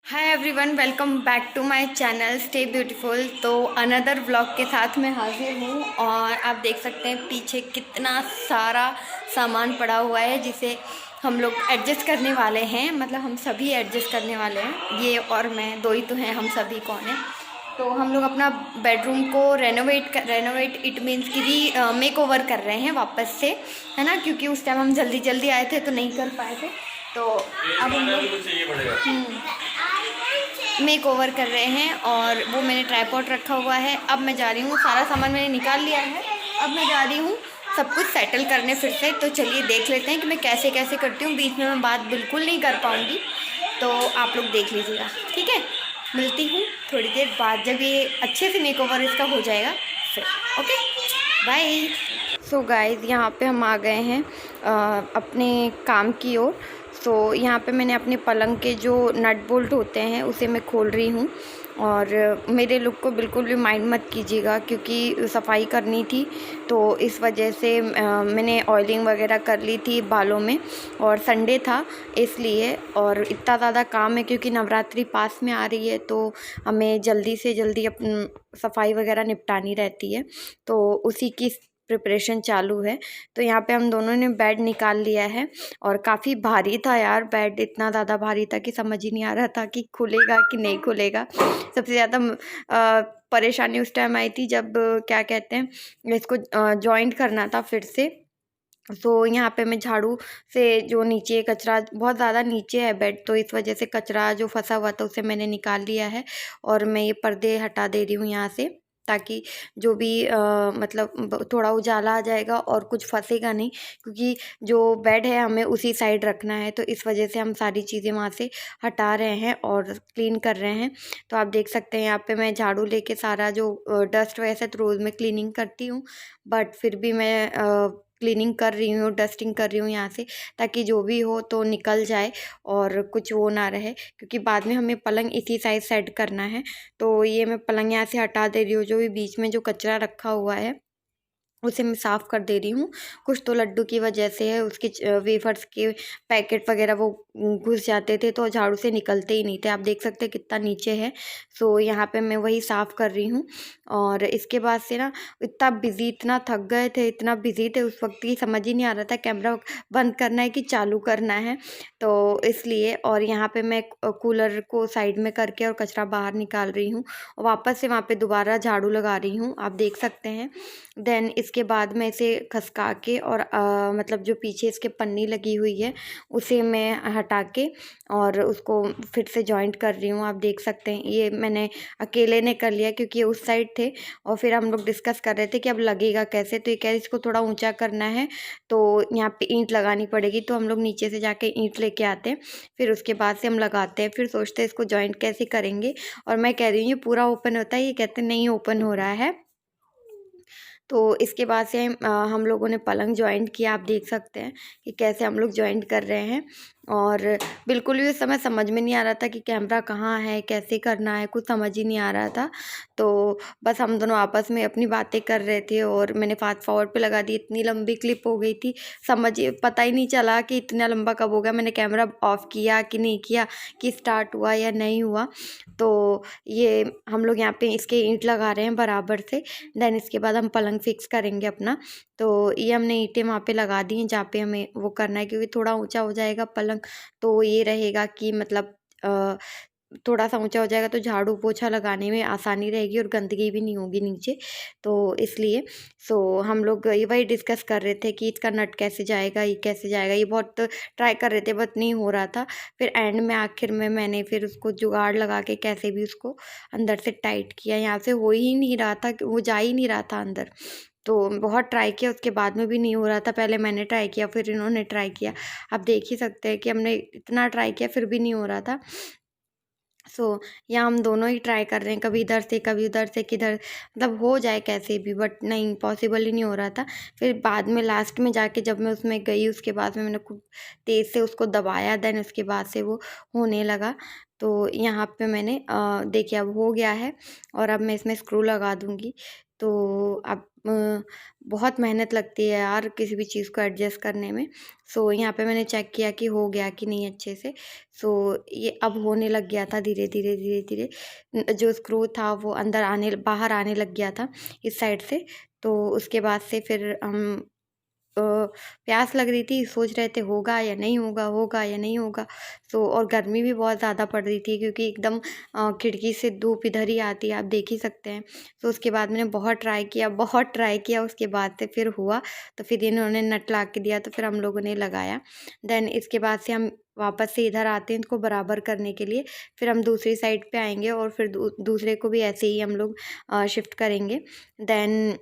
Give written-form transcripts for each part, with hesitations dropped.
Hi everyone, welcome back to my channel stay beautiful. तो another vlog के साथ मैं हाजिर हूँ और आप देख सकते हैं पीछे कितना सारा सामान पड़ा हुआ है जिसे हम लोग एडजस्ट करने वाले हैं। मतलब हम सभी एडजस्ट करने वाले हैं, ये और मैं दो ही तो हैं, हम सभी कौन हैं। तो हम लोग अपना बेडरूम को रेनोवेट इट मीन्स कि मेक ओवर कर रहे हैं वापस से, है ना, क्योंकि उस टाइम हम जल्दी जल्दी आए थे तो नहीं कर पाए थे। तो अब हम लोग मेक ओवर कर रहे हैं और वो मैंने ट्राईपॉड रखा हुआ है। अब मैं जा रही हूँ, सारा सामान मैंने निकाल लिया है, अब मैं जा रही हूँ सब कुछ सेटल करने फिर से। तो चलिए देख लेते हैं कि मैं कैसे कैसे करती हूँ। बीच में मैं बात बिल्कुल नहीं कर पाऊँगी, तो आप लोग देख लीजिएगा, ठीक है। मिलती हूँ थोड़ी देर बाद जब ये अच्छे से मेक ओवर इसका हो जाएगा फिर। Okay, bye. सो गाइज, यहाँ पे हम आ गए हैं अपने काम की ओर। सो यहाँ पे मैंने अपने पलंग के जो नट बोल्ट होते हैं उसे मैं खोल रही हूँ। और मेरे लुक को बिल्कुल भी माइंड मत कीजिएगा क्योंकि सफाई करनी थी, तो इस वजह से मैंने ऑयलिंग वगैरह कर ली थी बालों में, और संडे था इसलिए। और इतना ज़्यादा काम है क्योंकि नवरात्रि पास में आ रही है, तो हमें जल्दी से जल्दी अपन सफाई वगैरह निपटानी रहती है, तो उसी की प्रिपरेशन चालू है। तो यहाँ पे हम दोनों ने बेड निकाल लिया है और काफ़ी भारी था यार। बेड इतना ज़्यादा भारी था कि समझ ही नहीं आ रहा था कि खुलेगा कि नहीं खुलेगा। सबसे ज़्यादा परेशानी उस टाइम आई थी जब क्या कहते हैं, इसको जॉइंट करना था फिर से। तो यहाँ पे मैं झाड़ू से जो नीचे कचरा बहुत ज़्यादा नीचे है बेड, तो इस वजह से कचरा जो फंसा हुआ था उसे मैंने निकाल लिया है और मैं ये पर्दे हटा दे रही हूँ यहाँ से, ताकि जो भी मतलब थोड़ा उजाला आ जाएगा और कुछ फंसेगा नहीं, क्योंकि जो बेड है हमें उसी साइड रखना है, तो इस वजह से हम सारी चीज़ें वहाँ से हटा रहे हैं और क्लीन कर रहे हैं। तो आप देख सकते हैं यहाँ पे मैं झाड़ू लेके सारा जो डस्ट, वैसे तो रोज़ में क्लीनिंग करती हूँ, बट फिर भी मैं क्लीनिंग कर रही हूँ, डस्टिंग कर रही हूँ यहाँ से, ताकि जो भी हो तो निकल जाए और कुछ वो ना रहे, क्योंकि बाद में हमें पलंग इसी साइड सेट करना है। तो ये मैं पलंग यहाँ से हटा दे रही हूँ, जो भी बीच में जो कचरा रखा हुआ है उसे मैं साफ़ कर दे रही हूँ। कुछ तो लड्डू की वजह से है, उसके वेफर्स के पैकेट वगैरह वो घुस जाते थे तो झाड़ू से निकलते ही नहीं थे। आप देख सकते हैं कितना नीचे है। सो यहाँ पे मैं वही साफ़ कर रही हूँ। और इसके बाद से ना इतना बिज़ी, इतना थक गए थे, इतना बिज़ी थे उस वक़्त की समझ ही नहीं आ रहा था कैमरा बंद करना है कि चालू करना है, तो इसलिए। और यहाँ पे मैं कूलर को साइड में करके और कचरा बाहर निकाल रही हूँ और वापस से वहाँ पे दोबारा झाड़ू लगा रही हूँ, आप देख सकते हैं। देन इसके बाद मैं इसे खसका के और मतलब जो पीछे इसके पन्नी लगी हुई है उसे मैं हटा के और उसको फिर से जॉइंट कर रही हूँ। आप देख सकते हैं ये मैंने अकेले ने कर लिया क्योंकि ये उस साइड थे, और फिर हम लोग डिस्कस कर रहे थे कि अब लगेगा कैसे। तो ये कह रहे इसको थोड़ा ऊंचा करना है तो यहाँ पे ईंट लगानी पड़ेगी, तो हम लोग नीचे से जाके ईंट लेके आते हैं, फिर उसके बाद से हम लगाते हैं, फिर सोचते हैं इसको जॉइंट कैसे करेंगे। और मैं कह रही हूँ ये पूरा ओपन होता है, ये कहते नहीं ओपन हो रहा है। तो इसके बाद से हम लोगों ने पलंग जॉइंट किया। आप देख सकते हैं कि कैसे हम लोग जॉइंट कर रहे हैं। और बिल्कुल भी उस समय समझ में नहीं आ रहा था कि कैमरा कहाँ है, कैसे करना है, कुछ समझ ही नहीं आ रहा था। तो बस हम दोनों आपस में अपनी बातें कर रहे थे और मैंने फास्ट फॉरवर्ड पे लगा दी। इतनी लंबी क्लिप हो गई थी, पता ही नहीं चला कि इतना लंबा कब हो गया। मैंने कैमरा ऑफ किया कि नहीं किया, कि स्टार्ट हुआ या नहीं हुआ। तो ये हम लोग यहाँ पे इसके ईंट लगा रहे हैं बराबर से। देन इसके बाद हम पलंग फिक्स करेंगे अपना। तो ये हमने ईंटें वहाँ पे लगा दी हैं जहाँ पे हमें वो करना है, क्योंकि थोड़ा ऊंचा हो जाएगा पलंग, तो ये रहेगा कि मतलब थोड़ा सा ऊंचा हो जाएगा तो झाड़ू पोछा लगाने में आसानी रहेगी और गंदगी भी नहीं होगी नीचे, तो इसलिए। सो हम लोग ये वही डिस्कस कर रहे थे कि इसका नट कैसे जाएगा, ये कैसे जाएगा। ये बहुत ट्राई कर रहे थे बट नहीं हो रहा था। फिर एंड में आखिर में मैंने फिर उसको जुगाड़ लगा के कैसे भी उसको अंदर से टाइट किया। यहाँ से हो ही नहीं रहा था, वो जा ही नहीं रहा था अंदर। तो बहुत ट्राई किया, उसके बाद में भी नहीं हो रहा था। पहले मैंने ट्राई किया, फिर इन्होंने ट्राई किया। आप देख ही सकते हैं कि हमने इतना ट्राई किया फिर भी नहीं हो रहा था। सो यहाँ हम दोनों ही ट्राई कर रहे हैं, कभी इधर से कभी उधर से, किधर मतलब हो जाए कैसे भी, बट नहीं, पॉसिबल ही नहीं हो रहा था। फिर बाद में लास्ट में जाके जब मैं उसमें गई, उसके बाद में मैंने खूब तेज़ से उसको दबाया, देन उसके बाद से वो होने लगा। तो यहाँ पे मैंने देखिए अब हो गया है और अब मैं इसमें स्क्रू लगा दूँगी। तो अब बहुत मेहनत लगती है यार किसी भी चीज़ को एडजस्ट करने में। सो यहाँ पे मैंने चेक किया कि हो गया कि नहीं अच्छे से। सो ये अब होने लग गया था धीरे धीरे धीरे धीरे। जो स्क्रू था वो बाहर आने लग गया था इस साइड से। तो उसके बाद से फिर हम प्यास लग रही थी, सोच रहे थे होगा या नहीं होगा, होगा या नहीं होगा। सो और गर्मी भी बहुत ज़्यादा पड़ रही थी क्योंकि एकदम खिड़की से धूप इधर ही आती है, आप देख ही सकते हैं। तो उसके बाद मैंने बहुत ट्राई किया, उसके बाद से फिर हुआ। तो फिर इन्होंने नट ला के दिया, तो फिर हम लोगों ने लगाया। देन इसके बाद से हम वापस से इधर आते हैं इनको बराबर करने के लिए। फिर हम दूसरी साइड पे आएँगे और फिर दूसरे को भी ऐसे ही हम लोग शिफ्ट करेंगे। देन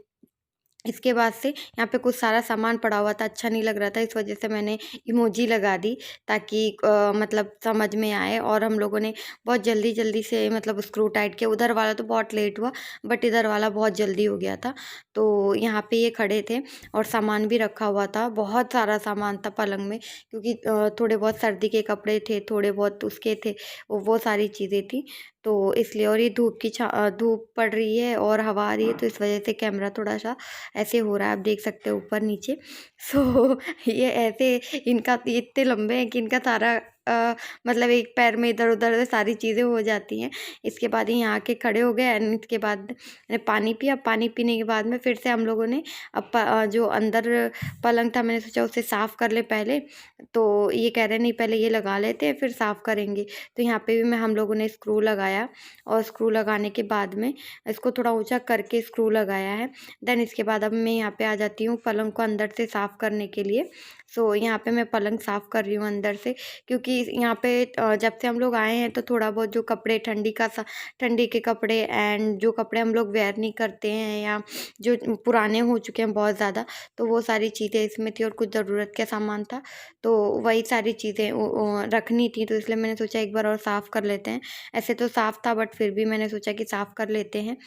इसके बाद से यहाँ पे कुछ सारा सामान पड़ा हुआ था, अच्छा नहीं लग रहा था, इस वजह से मैंने इमोजी लगा दी ताकि मतलब समझ में आए। और हम लोगों ने बहुत जल्दी-जल्दी से मतलब स्क्रू टाइट किया। उधर वाला तो बहुत लेट हुआ, बट इधर वाला बहुत जल्दी हो गया था। तो यहाँ पे ये खड़े थे और सामान भी रखा हुआ था, बहुत सारा सामान था पलंग में क्योंकि थोड़े बहुत सर्दी के कपड़े थे, थोड़े बहुत उसके थे, वो सारी चीज़ें थी। तो इसलिए और ये धूप पड़ रही है और हवा आ रही है, तो इस वजह से कैमरा थोड़ा-सा ऐसे हो रहा है, आप देख सकते हो ऊपर नीचे। सो ये ऐसे इनका ये इतने लंबे हैं कि इनका सारा मतलब एक पैर में इधर-उधर सारी चीज़ें हो जाती हैं। इसके बाद ये यहाँ आके खड़े हो गए एंड इसके बाद मैंने पानी पिया। पानी पीने के बाद में फिर से हम लोगों ने जो अंदर पलंग था मैंने सोचा उसे साफ़ कर लें पहले। तो ये कह रहे नहीं पहले ये लगा लेते हैं फिर साफ़ करेंगे। तो यहाँ पे भी हम लोगों ने स्क्रू लगाया और स्क्रू लगाने के बाद में इसको थोड़ा ऊँचा करके स्क्रू लगाया है। देन इसके बाद अब मैं यहाँ पे आ जाती हूँ पलंग को अंदर से साफ़ करने के लिए। सो यहाँ पे मैं पलंग साफ़ कर रही हूँ अंदर से क्योंकि यहाँ पे जब से हम लोग आए हैं तो थोड़ा बहुत जो कपड़े ठंडी के कपड़े एंड जो कपड़े हम लोग वेयर नहीं करते हैं या जो पुराने हो चुके हैं बहुत ज़्यादा, तो वो सारी चीज़ें इसमें थी और कुछ ज़रूरत का सामान था। तो वही सारी चीज़ें रखनी थी, तो इसलिए मैंने सोचा एक बार और साफ़ कर लेते हैं। ऐसे तो साफ़ था बट फिर भी मैंने सोचा कि साफ़ कर लेते हैं।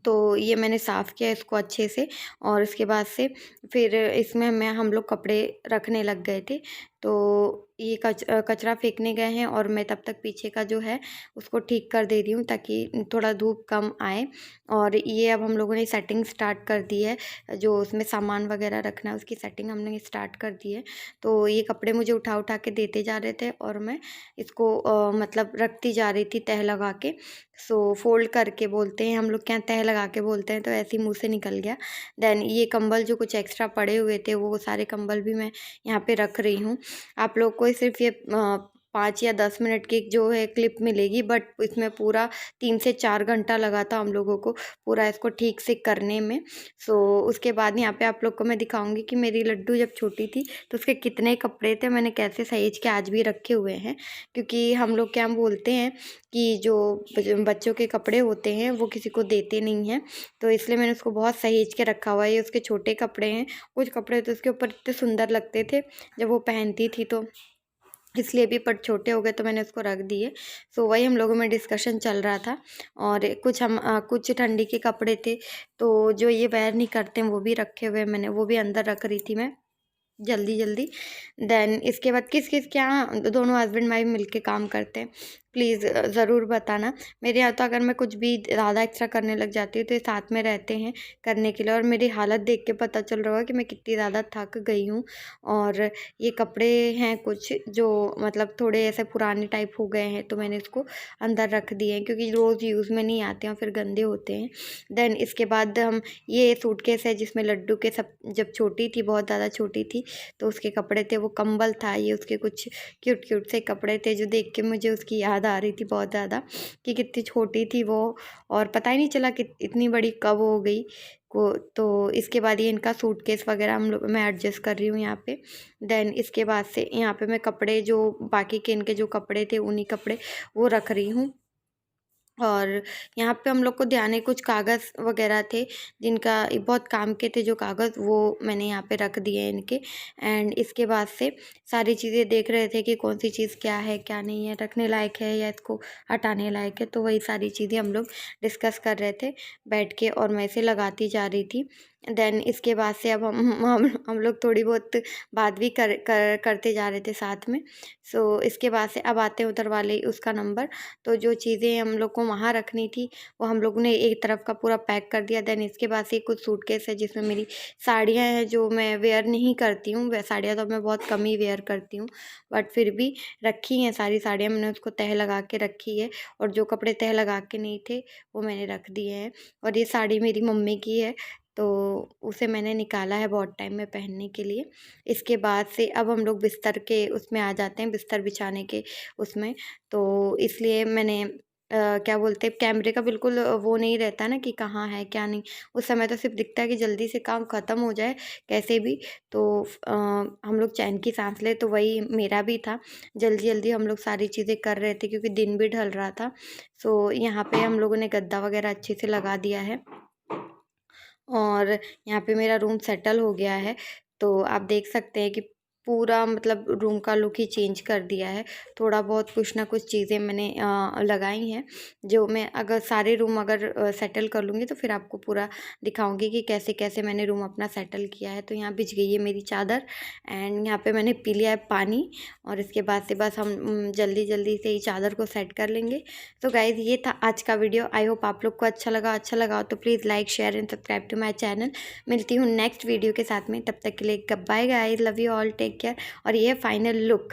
तो ये मैंने साफ़ किया इसको अच्छे से और उसके बाद से फिर इसमें हम लोग कपड़े रखने लग गए थे। तो ये कचरा फेंकने गए हैं और मैं तब तक पीछे का जो है उसको ठीक कर दे रही हूँ ताकि थोड़ा धूप कम आए। और ये अब हम लोगों ने सेटिंग स्टार्ट कर दी है, जो उसमें सामान वगैरह रखना है उसकी सेटिंग हमने स्टार्ट कर दी है। तो ये कपड़े मुझे उठा के देते जा रहे थे और मैं इसको मतलब रखती जा रही थी तह लगा के। सो फ़ोल्ड करके बोलते हैं हम लोग के यहाँ, तह लगा के बोलते हैं, तो ऐसे ही मुँह से निकल गया। देन ये कंबल जो कुछ एक्स्ट्रा पड़े हुए थे वो सारे कंबल भी मैं यहाँ पे रख रही हूँ। आप लोग को सिर्फ़ ये 5 या 10 मिनट की जो है क्लिप मिलेगी, बट इसमें पूरा 3 से 4 घंटा लगा था हम लोगों को पूरा इसको ठीक से करने में। सो उसके बाद यहाँ पे आप लोग को मैं दिखाऊँगी कि मेरी लड्डू जब छोटी थी तो उसके कितने कपड़े थे, मैंने कैसे सहेज के आज भी रखे हुए हैं। क्योंकि हम लोग क्या बोलते हैं कि जो बच्चों के कपड़े होते हैं वो किसी को देते नहीं हैं, तो इसलिए मैंने उसको बहुत सहेज के रखा हुआ है। ये उसके छोटे कपड़े हैं, कुछ कपड़े तो उसके ऊपर इतने सुंदर लगते थे जब वो पहनती थी, तो इसलिए भी पर छोटे हो गए तो मैंने उसको रख दिए। सो वही हम लोगों में डिस्कशन चल रहा था। और कुछ ठंडी के कपड़े थे तो जो ये वेयर नहीं करते हैं वो भी रखे हुए मैंने, वो भी अंदर रख रही थी मैं जल्दी-जल्दी। देन इसके बाद किस-किस के यहाँ दोनों हस्बैंड वाइफ मिलके काम करते हैं, प्लीज़ ज़रूर बताना। मेरे यहाँ तो अगर मैं कुछ भी ज़्यादा एक्स्ट्रा करने लग जाती हूँ तो ये साथ में रहते हैं करने के लिए। और मेरी हालत देख के पता चल रहा होगा कि मैं कितनी ज़्यादा थक गई हूँ। और ये कपड़े हैं कुछ जो मतलब थोड़े ऐसे पुराने टाइप हो गए हैं, तो मैंने इसको अंदर रख दिए हैं क्योंकि रोज़ यूज़ में नहीं आते हैं, फिर गंदे होते हैं। देन इसके बाद हम ये सूटकेस है जिसमें लड्डू के सब जब छोटी थी, बहुत ज़्यादा छोटी थी, तो उसके कपड़े थे, वो कंबल था, ये उसके कुछ क्यूट से कपड़े थे जो देख के मुझे उसकी याद आ रही थी बहुत ज़्यादा कि कितनी छोटी थी वो और पता ही नहीं चला कि इतनी बड़ी कब हो गई को। तो इसके बाद ये इनका सूटकेस वगैरह मैं एडजस्ट कर रही हूँ यहाँ पे। देन इसके बाद से यहाँ पे मैं कपड़े जो बाकी के इनके जो कपड़े थे उन्हीं कपड़े वो रख रही हूँ। और यहाँ पे हम लोग को ध्यान है कुछ कागज़ वगैरह थे जिनका बहुत काम के थे, जो कागज़ वो मैंने यहाँ पे रख दिए इनके। एंड इसके बाद से सारी चीज़ें देख रहे थे कि कौन सी चीज़ क्या है क्या नहीं है, रखने लायक है या इसको हटाने लायक है, तो वही सारी चीज़ें हम लोग डिस्कस कर रहे थे बैठ के और मैं इसे लगाती जा रही थी। देन इसके बाद से अब हम लोग थोड़ी बहुत बात भी करते जा रहे थे साथ में। सो इसके बाद से अब आते हैं उधर वाले उसका नंबर। तो जो चीज़ें हम लोग को वहाँ रखनी थी वो हम लोगों ने एक तरफ का पूरा पैक कर दिया। देन इसके बाद से कुछ सूटकेस है जिसमें मेरी साड़ियाँ हैं जो मैं वेयर नहीं करती हूँ। वह साड़ियाँ तो मैं बहुत कम ही वेयर करती हूँ, बट फिर भी रखी हैं सारी साड़ियाँ, मैंने उसको तह लगा के रखी है। और जो कपड़े तह लगा के नहीं थे वो मैंने रख दिए हैं। और ये साड़ी मेरी मम्मी की है, तो उसे मैंने निकाला है बहुत टाइम में पहनने के लिए। इसके बाद से अब हम लोग बिस्तर के उसमें आ जाते हैं, बिस्तर बिछाने के उसमें। तो इसलिए मैंने क्या बोलते हैं, कैमरे का बिल्कुल वो नहीं रहता ना कि कहाँ है क्या नहीं। उस समय तो सिर्फ दिखता है कि जल्दी से काम ख़त्म हो जाए कैसे भी। तो हम लोग चैन की सांस ले, तो वही मेरा भी था। जल्दी जल्दी हम लोग सारी चीज़ें कर रहे थे क्योंकि दिन भी ढल रहा था। सो यहाँ पे हम लोगों ने गद्दा वगैरह अच्छे से लगा दिया है और यहाँ पे मेरा रूम सेटल हो गया है। तो आप देख सकते हैं कि पूरा मतलब रूम का लुक ही चेंज कर दिया है। थोड़ा बहुत कुछ ना कुछ चीज़ें मैंने लगाई हैं जो मैं अगर सारे रूम अगर सेटल कर लूँगी तो फिर आपको पूरा दिखाऊंगी कि कैसे कैसे मैंने रूम अपना सेटल किया है। तो यहाँ बिछ गई है मेरी चादर एंड यहाँ पे मैंने पी लिया है पानी। और इसके बाद से बस हम जल्दी जल्दी से ही चादर को सेट कर लेंगे। तो गाइज़ ये था आज का वीडियो। आई होप आप लोग को अच्छा लगा हो तो please like share and subscribe to my channel. मिलती हूँ नेक्स्ट वीडियो के साथ में, तब तक के लिए bye guys, love you all, take care. और ये फाइनल लुक